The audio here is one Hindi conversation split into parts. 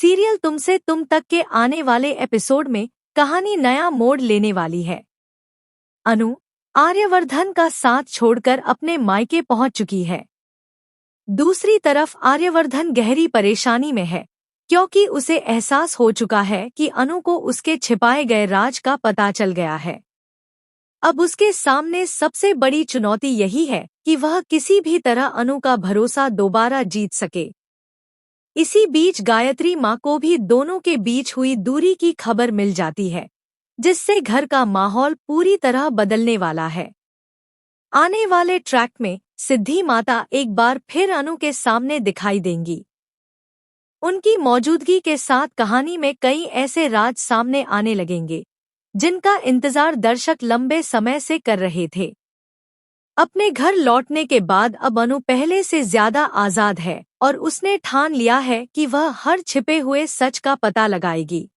सीरियल तुमसे तुम तक के आने वाले एपिसोड में कहानी नया मोड़ लेने वाली है। अनु आर्यवर्धन का साथ छोड़कर अपने मायके पहुंच चुकी है। दूसरी तरफ आर्यवर्धन गहरी परेशानी में है क्योंकि उसे एहसास हो चुका है कि अनु को उसके छिपाए गए राज का पता चल गया है। अब उसके सामने सबसे बड़ी चुनौती यही है कि वह किसी भी तरह अनु का भरोसा दोबारा जीत सके। इसी बीच गायत्री माँ को भी दोनों के बीच हुई दूरी की खबर मिल जाती है, जिससे घर का माहौल पूरी तरह बदलने वाला है। आने वाले ट्रैक में सिद्धि माता एक बार फिर अनु के सामने दिखाई देंगी। उनकी मौजूदगी के साथ कहानी में कई ऐसे राज सामने आने लगेंगे जिनका इंतजार दर्शक लंबे समय से कर रहे थे। अपने घर लौटने के बाद अब अनु पहले से ज्यादा आजाद है और उसने ठान लिया है कि वह हर छिपे हुए सच का पता लगाएगी।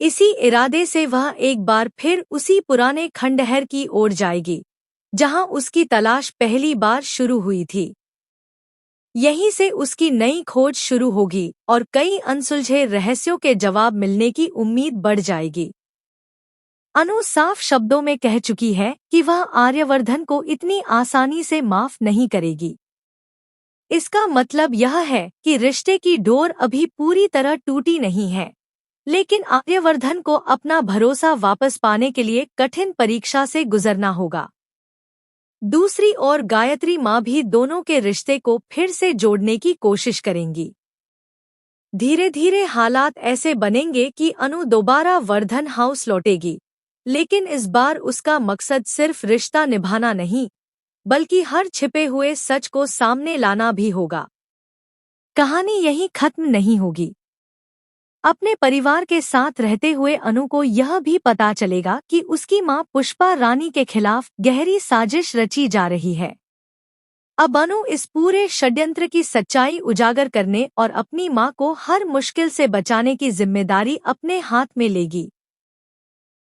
इसी इरादे से वह एक बार फिर उसी पुराने खंडहर की ओर जाएगी जहां उसकी तलाश पहली बार शुरू हुई थी। यहीं से उसकी नई खोज शुरू होगी और कई अनसुलझे रहस्यों के जवाब मिलने की उम्मीद बढ़ जाएगी। अनु साफ शब्दों में कह चुकी है कि वह आर्यवर्धन को इतनी आसानी से माफ नहीं करेगी। इसका मतलब यह है कि रिश्ते की डोर अभी पूरी तरह टूटी नहीं है, लेकिन आर्यवर्धन को अपना भरोसा वापस पाने के लिए कठिन परीक्षा से गुजरना होगा। दूसरी ओर गायत्री माँ भी दोनों के रिश्ते को फिर से जोड़ने की कोशिश करेंगी। धीरे धीरे हालात ऐसे बनेंगे कि अनु दोबारा वर्धन हाउस लौटेगी, लेकिन इस बार उसका मकसद सिर्फ रिश्ता निभाना नहीं, बल्कि हर छिपे हुए सच को सामने लाना भी होगा। कहानी यहीं खत्म नहीं होगी। अपने परिवार के साथ रहते हुए अनु को यह भी पता चलेगा कि उसकी मां पुष्पा रानी के खिलाफ गहरी साजिश रची जा रही है। अब अनु इस पूरे षड्यंत्र की सच्चाई उजागर करने और अपनी मां को हर मुश्किल से बचाने की जिम्मेदारी अपने हाथ में लेगी।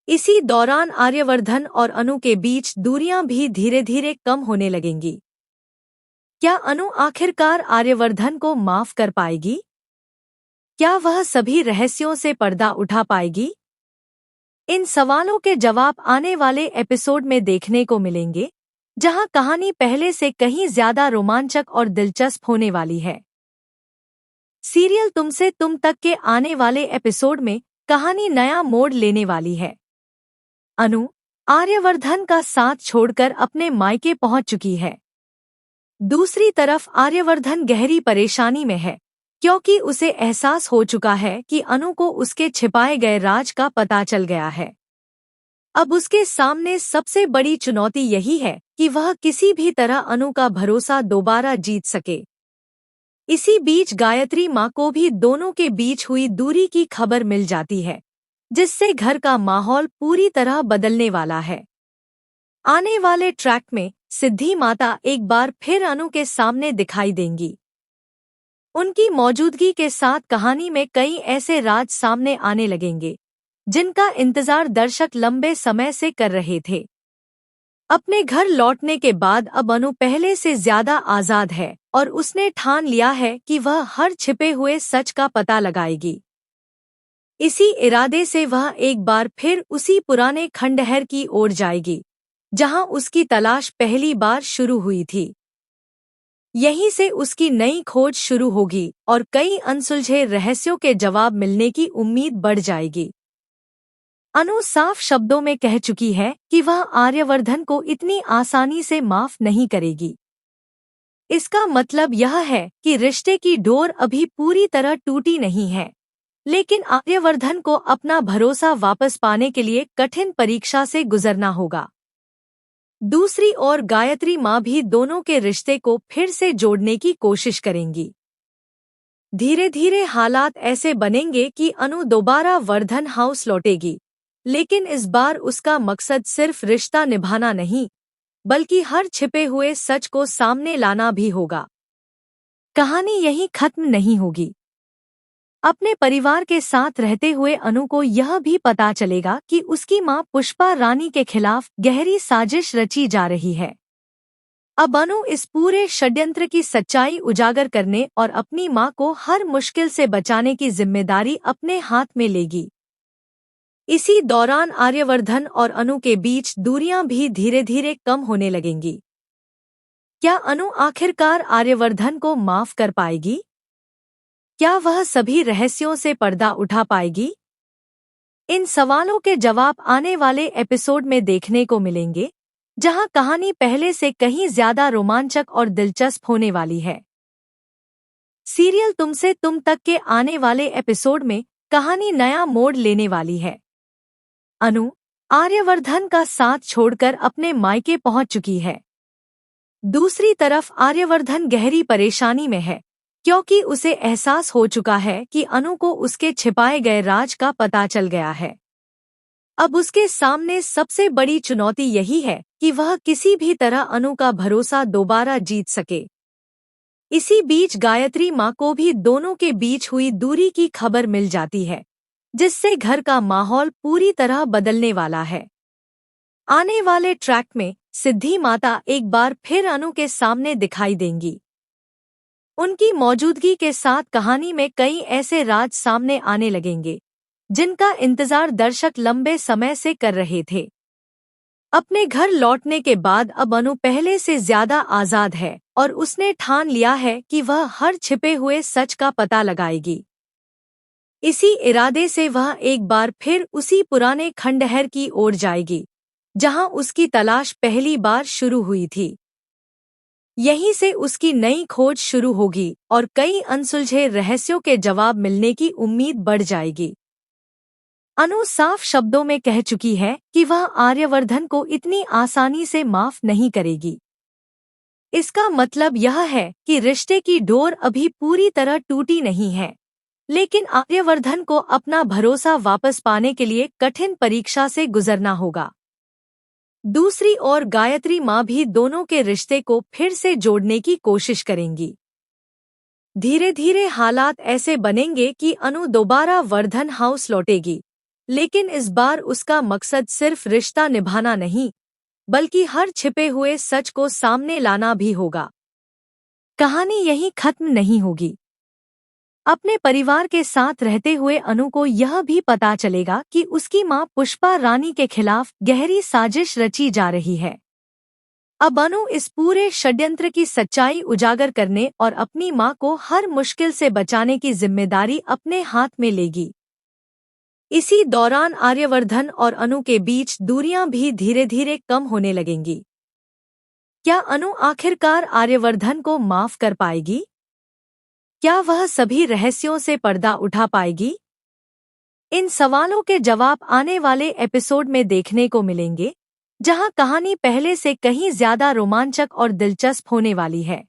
इसी दौरान आर्यवर्धन और अनु के बीच दूरियां भी धीरे धीरे कम होने लगेंगी। क्या अनु आखिरकार आर्यवर्धन को माफ कर पाएगी? क्या वह सभी रहस्यों से पर्दा उठा पाएगी? इन सवालों के जवाब आने वाले एपिसोड में देखने को मिलेंगे, जहां कहानी पहले से कहीं ज्यादा रोमांचक और दिलचस्प होने वाली है। सीरियल तुमसे तुम तक के आने वाले एपिसोड में कहानी नया मोड़ लेने वाली है। अनु आर्यवर्धन का साथ छोड़कर अपने मायके पहुंच चुकी है। दूसरी तरफ आर्यवर्धन गहरी परेशानी में है क्योंकि उसे एहसास हो चुका है कि अनु को उसके छिपाए गए राज का पता चल गया है। अब उसके सामने सबसे बड़ी चुनौती यही है कि वह किसी भी तरह अनु का भरोसा दोबारा जीत सके। इसी बीच गायत्री माँ को भी दोनों के बीच हुई दूरी की खबर मिल जाती है, जिससे घर का माहौल पूरी तरह बदलने वाला है। आने वाले ट्रैक में सिद्धि माता एक बार फिर अनु के सामने दिखाई देंगी। उनकी मौजूदगी के साथ कहानी में कई ऐसे राज सामने आने लगेंगे जिनका इंतजार दर्शक लंबे समय से कर रहे थे। अपने घर लौटने के बाद अब अनु पहले से ज्यादा आजाद है और उसने ठान लिया है कि वह हर छिपे हुए सच का पता लगाएगी। इसी इरादे से वह एक बार फिर उसी पुराने खंडहर की ओर जाएगी जहां उसकी तलाश पहली बार शुरू हुई थी। यहीं से उसकी नई खोज शुरू होगी और कई अनसुलझे रहस्यों के जवाब मिलने की उम्मीद बढ़ जाएगी। अनु साफ शब्दों में कह चुकी है कि वह आर्यवर्धन को इतनी आसानी से माफ नहीं करेगी। इसका मतलब यह है कि रिश्ते की डोर अभी पूरी तरह टूटी नहीं है, लेकिन आर्यवर्धन को अपना भरोसा वापस पाने के लिए कठिन परीक्षा से गुजरना होगा। दूसरी ओर गायत्री माँ भी दोनों के रिश्ते को फिर से जोड़ने की कोशिश करेंगी। धीरे धीरे हालात ऐसे बनेंगे कि अनु दोबारा वर्धन हाउस लौटेगी, लेकिन इस बार उसका मकसद सिर्फ रिश्ता निभाना नहीं, बल्कि हर छिपे हुए सच को सामने लाना भी होगा। कहानी यहीं खत्म नहीं होगी। अपने परिवार के साथ रहते हुए अनु को यह भी पता चलेगा कि उसकी मां पुष्पा रानी के खिलाफ गहरी साजिश रची जा रही है। अब अनु इस पूरे षड्यंत्र की सच्चाई उजागर करने और अपनी मां को हर मुश्किल से बचाने की जिम्मेदारी अपने हाथ में लेगी। इसी दौरान आर्यवर्धन और अनु के बीच दूरियां भी धीरे धीरे कम होने लगेंगी। क्या अनु आखिरकार आर्यवर्धन को माफ कर पाएगी? क्या वह सभी रहस्यों से पर्दा उठा पाएगी? इन सवालों के जवाब आने वाले एपिसोड में देखने को मिलेंगे, जहां कहानी पहले से कहीं ज्यादा रोमांचक और दिलचस्प होने वाली है। सीरियल तुमसे तुम तक के आने वाले एपिसोड में कहानी नया मोड़ लेने वाली है। अनु आर्यवर्धन का साथ छोड़कर अपने मायके पहुंच चुकी है। दूसरी तरफ आर्यवर्धन गहरी परेशानी में है, क्योंकि उसे एहसास हो चुका है कि अनु को उसके छिपाए गए राज का पता चल गया है। अब उसके सामने सबसे बड़ी चुनौती यही है कि वह किसी भी तरह अनु का भरोसा दोबारा जीत सके। इसी बीच गायत्री माँ को भी दोनों के बीच हुई दूरी की खबर मिल जाती है, जिससे घर का माहौल पूरी तरह बदलने वाला है। आने वाले ट्रैक में सिद्धि माता एक बार फिर अनु के सामने दिखाई देंगी। उनकी मौजूदगी के साथ कहानी में कई ऐसे राज सामने आने लगेंगे, जिनका इंतजार दर्शक लंबे समय से कर रहे थे। अपने घर लौटने के बाद अब अनु पहले से ज्यादा आजाद है और उसने ठान लिया है कि वह हर छिपे हुए सच का पता लगाएगी। इसी इरादे से वह एक बार फिर उसी पुराने खंडहर की ओर जाएगी, जहां उसकी तलाश पहली बार शुरू हुई थी। यहीं से उसकी नई खोज शुरू होगी और कई अनसुलझे रहस्यों के जवाब मिलने की उम्मीद बढ़ जाएगी। अनु साफ शब्दों में कह चुकी है कि वह आर्यवर्धन को इतनी आसानी से माफ नहीं करेगी। इसका मतलब यह है कि रिश्ते की डोर अभी पूरी तरह टूटी नहीं है, लेकिन आर्यवर्धन को अपना भरोसा वापस पाने के लिए कठिन परीक्षा से गुजरना होगा। दूसरी ओर गायत्री माँ भी दोनों के रिश्ते को फिर से जोड़ने की कोशिश करेंगी। धीरे धीरे हालात ऐसे बनेंगे कि अनु दोबारा वर्धन हाउस लौटेगी, लेकिन इस बार उसका मकसद सिर्फ रिश्ता निभाना नहीं, बल्कि हर छिपे हुए सच को सामने लाना भी होगा। कहानी यहीं खत्म नहीं होगी। अपने परिवार के साथ रहते हुए अनु को यह भी पता चलेगा कि उसकी मां पुष्पा रानी के खिलाफ गहरी साजिश रची जा रही है। अब अनु इस पूरे षड्यंत्र की सच्चाई उजागर करने और अपनी मां को हर मुश्किल से बचाने की जिम्मेदारी अपने हाथ में लेगी। इसी दौरान आर्यवर्धन और अनु के बीच दूरियां भी धीरे धीरे कम होने लगेंगी। क्या अनु आखिरकार आर्यवर्धन को माफ कर पाएगी? क्या वह सभी रहस्यों से पर्दा उठा पाएगी? इन सवालों के जवाब आने वाले एपिसोड में देखने को मिलेंगे, जहां कहानी पहले से कहीं ज्यादा रोमांचक और दिलचस्प होने वाली है।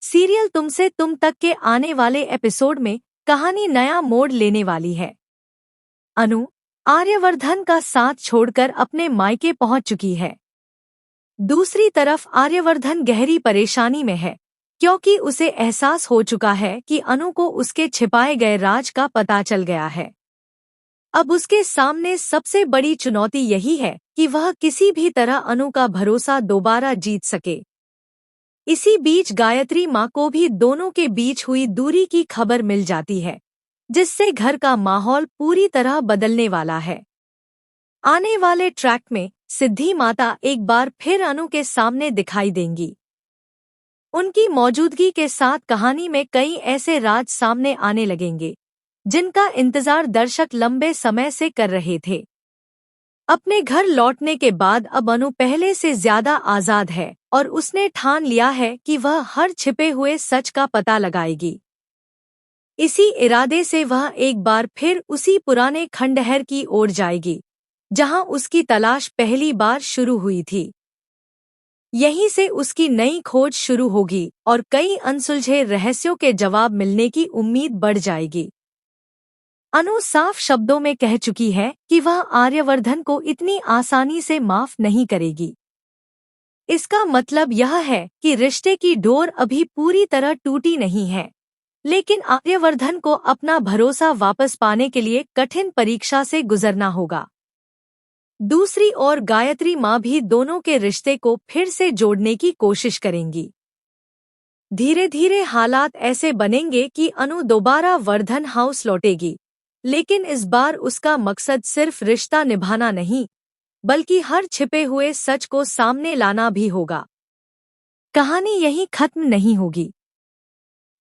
सीरियल तुमसे तुम तक के आने वाले एपिसोड में कहानी नया मोड़ लेने वाली है। अनु आर्यवर्धन का साथ छोड़कर अपने मायके पहुंच चुकी है। दूसरी तरफ आर्यवर्धन गहरी परेशानी में है, क्योंकि उसे एहसास हो चुका है कि अनु को उसके छिपाए गए राज का पता चल गया है। अब उसके सामने सबसे बड़ी चुनौती यही है कि वह किसी भी तरह अनु का भरोसा दोबारा जीत सके। इसी बीच गायत्री माँ को भी दोनों के बीच हुई दूरी की खबर मिल जाती है, जिससे घर का माहौल पूरी तरह बदलने वाला है। आने वाले ट्रैक में सिद्धि माता एक बार फिर अनु के सामने दिखाई देंगी। उनकी मौजूदगी के साथ कहानी में कई ऐसे राज सामने आने लगेंगे, जिनका इंतजार दर्शक लंबे समय से कर रहे थे। अपने घर लौटने के बाद अब अनु पहले से ज्यादा आजाद है और उसने ठान लिया है कि वह हर छिपे हुए सच का पता लगाएगी। इसी इरादे से वह एक बार फिर उसी पुराने खंडहर की ओर जाएगी, जहां उसकी तलाश पहली बार शुरू हुई थी। यहीं से उसकी नई खोज शुरू होगी और कई अनसुलझे रहस्यों के जवाब मिलने की उम्मीद बढ़ जाएगी। अनु साफ शब्दों में कह चुकी है कि वह आर्यवर्धन को इतनी आसानी से माफ नहीं करेगी। इसका मतलब यह है कि रिश्ते की डोर अभी पूरी तरह टूटी नहीं है, लेकिन आर्यवर्धन को अपना भरोसा वापस पाने के लिए कठिन परीक्षा से गुजरना होगा। दूसरी ओर गायत्री माँ भी दोनों के रिश्ते को फिर से जोड़ने की कोशिश करेंगी। धीरे धीरे हालात ऐसे बनेंगे कि अनु दोबारा वर्धन हाउस लौटेगी, लेकिन इस बार उसका मकसद सिर्फ रिश्ता निभाना नहीं, बल्कि हर छिपे हुए सच को सामने लाना भी होगा। कहानी यहीं खत्म नहीं होगी।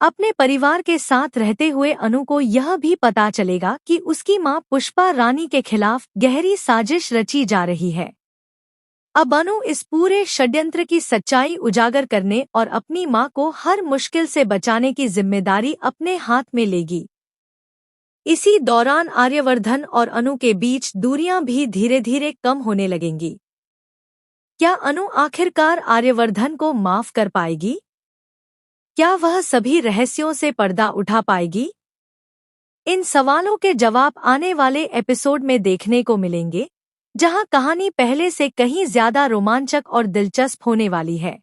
अपने परिवार के साथ रहते हुए अनु को यह भी पता चलेगा कि उसकी मां पुष्पा रानी के खिलाफ गहरी साजिश रची जा रही है। अब अनु इस पूरे षड्यंत्र की सच्चाई उजागर करने और अपनी मां को हर मुश्किल से बचाने की जिम्मेदारी अपने हाथ में लेगी। इसी दौरान आर्यवर्धन और अनु के बीच दूरियां भी धीरे धीरे कम होने लगेंगी। क्या अनु आखिरकार आर्यवर्धन को माफ कर पाएगी? क्या वह सभी रहस्यों से पर्दा उठा पाएगी? इन सवालों के जवाब आने वाले एपिसोड में देखने को मिलेंगे, जहां कहानी पहले से कहीं ज्यादा रोमांचक और दिलचस्प होने वाली है।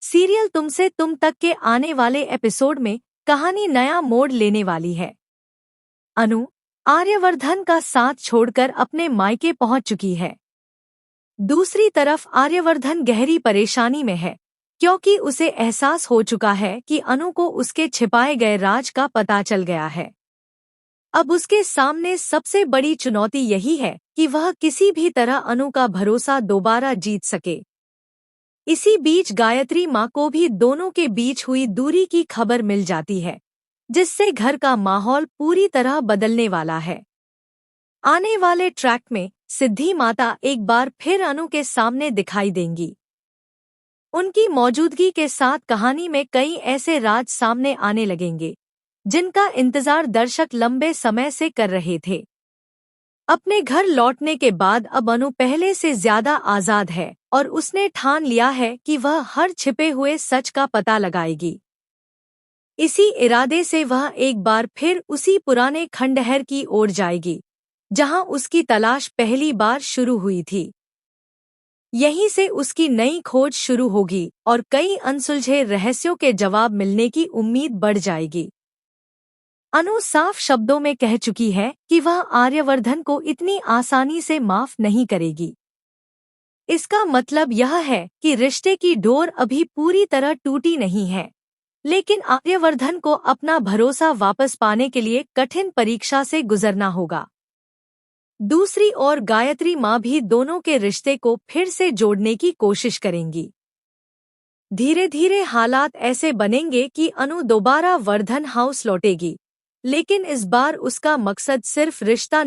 सीरियल तुमसे तुम तक के आने वाले एपिसोड में कहानी नया मोड़ लेने वाली है। अनु आर्यवर्धन का साथ छोड़कर अपने मायके पहुंच चुकी है। दूसरी तरफ आर्यवर्धन गहरी परेशानी में है, क्योंकि उसे एहसास हो चुका है कि अनु को उसके छिपाए गए राज का पता चल गया है। अब उसके सामने सबसे बड़ी चुनौती यही है कि वह किसी भी तरह अनु का भरोसा दोबारा जीत सके। इसी बीच गायत्री माँ को भी दोनों के बीच हुई दूरी की खबर मिल जाती है, जिससे घर का माहौल पूरी तरह बदलने वाला है। आने वाले ट्रैक में सिद्धि माता एक बार फिर अनु के सामने दिखाई देंगी। उनकी मौजूदगी के साथ कहानी में कई ऐसे राज सामने आने लगेंगे, जिनका इंतजार दर्शक लंबे समय से कर रहे थे। अपने घर लौटने के बाद अब अनु पहले से ज्यादा आजाद है और उसने ठान लिया है कि वह हर छिपे हुए सच का पता लगाएगी। इसी इरादे से वह एक बार फिर उसी पुराने खंडहर की ओर जाएगी, जहां उसकी तलाश पहली बार शुरू हुई थी। यहीं से उसकी नई खोज शुरू होगी और कई अनसुलझे रहस्यों के जवाब मिलने की उम्मीद बढ़ जाएगी। अनु साफ शब्दों में कह चुकी है कि वह आर्यवर्धन को इतनी आसानी से माफ नहीं करेगी। इसका मतलब यह है कि रिश्ते की डोर अभी पूरी तरह टूटी नहीं है, लेकिन आर्यवर्धन को अपना भरोसा वापस पाने के लिए कठिन परीक्षा से गुजरना होगा। दूसरी ओर गायत्री माँ भी दोनों के रिश्ते को फिर से जोड़ने की कोशिश करेंगी। धीरे धीरे हालात ऐसे बनेंगे कि अनु दोबारा वर्धन हाउस लौटेगी, लेकिन इस बार उसका मकसद सिर्फ रिश्ता